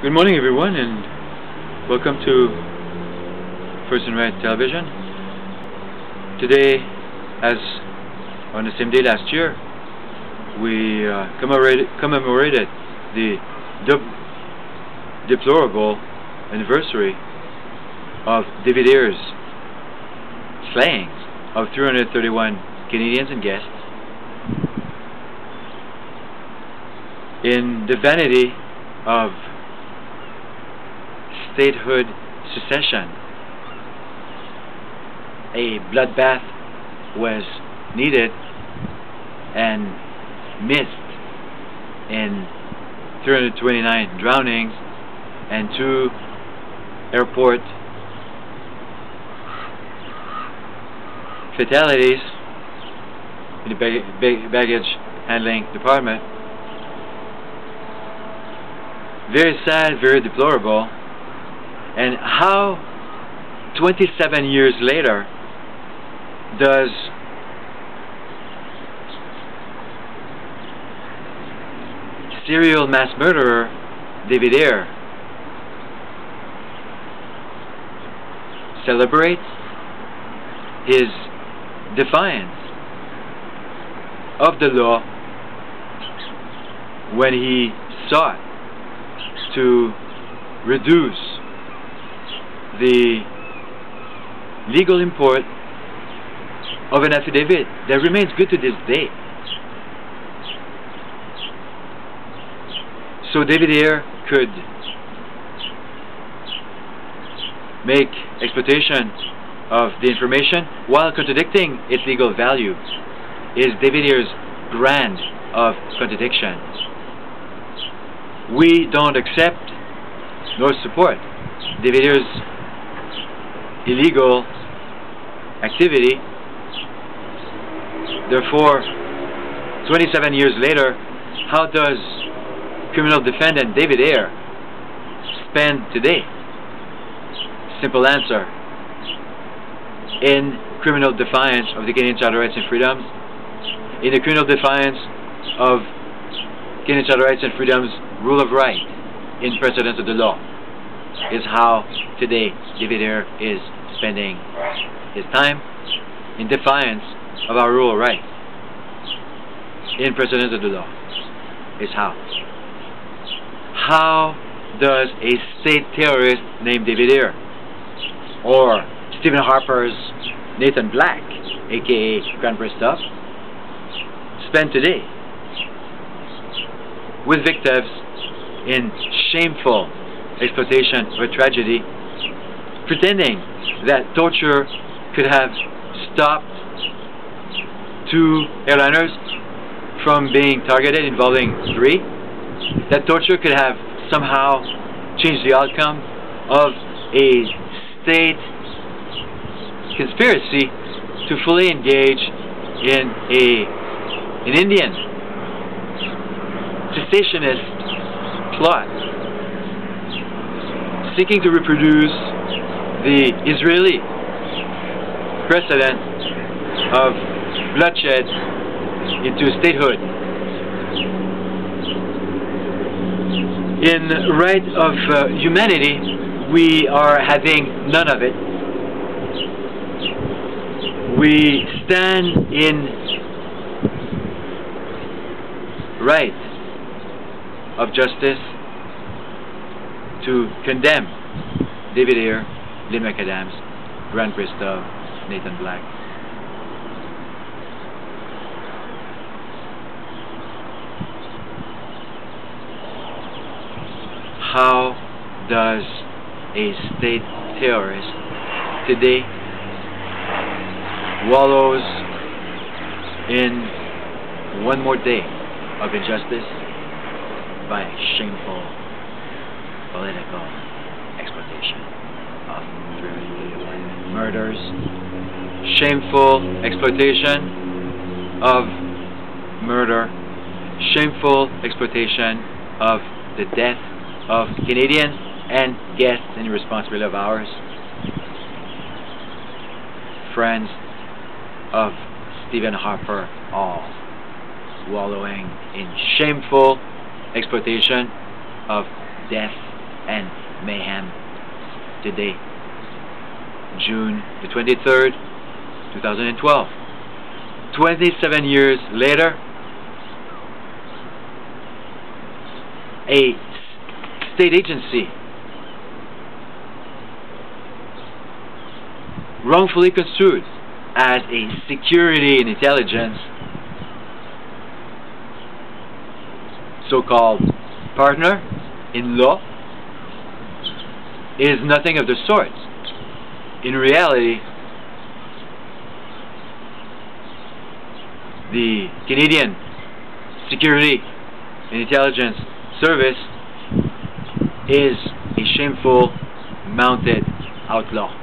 Good morning, everyone, and welcome to First and Right Television. Today, as on the same day last year, we commemorated the deplorable anniversary of David Ayre's slaying of 331 Canadians and guests in the vanity of statehood secession. A bloodbath was needed and missed in 329 drownings and 2 airport fatalities in the baggage handling department. Very sad, very deplorable. And how 27 years later does serial mass murderer David Ayre celebrate his defiance of the law when he sought to reduce the legal import of an affidavit that remains good to this day. So David Ayre could make exploitation of the information while contradicting its legal value. Is David Ayre's brand of contradiction. We don't accept nor support David Ayre's illegal activity. Therefore, 27 years later, how does criminal defendant David Ayre spend today? Simple answer: in criminal defiance of the Canadian Charter Rights and Freedoms, in the criminal defiance of Canadian Charter Rights and Freedoms rule of right, in precedence of the law, is how today David Ayre is spending his time, in defiance of our rule of right, in precedence of the law, is how. How does a state terrorist named David Ayre, or Stephen Harper's Nathan Black, aka Grand Prestov, spend today with victims in shameful exploitation or tragedy, pretending that torture could have stopped 2 airliners from being targeted involving 3, that torture could have somehow changed the outcome of a state conspiracy to fully engage in an Indian secessionist plot seeking to reproduce the Israeli precedent of bloodshed into statehood. In right of humanity, we are having none of it. We stand in right of justice to condemn David Ayre, Lynn McAdams, Grant Bristow, Nathan Black. How does a state terrorist today wallows in one more day of injustice by shameful political exploitation of 331 murders, shameful exploitation of murder, shameful exploitation of the death of Canadians and guests in responsibility of ours, friends of Stephen Harper, all wallowing in shameful exploitation of death and mayhem today, June the 23rd, 2012. 27 years later, a state agency wrongfully construed as a security and intelligence so-called partner in law is nothing of the sort. In reality, the Canadian Security and Intelligence Service is a shameful mounted outlaw.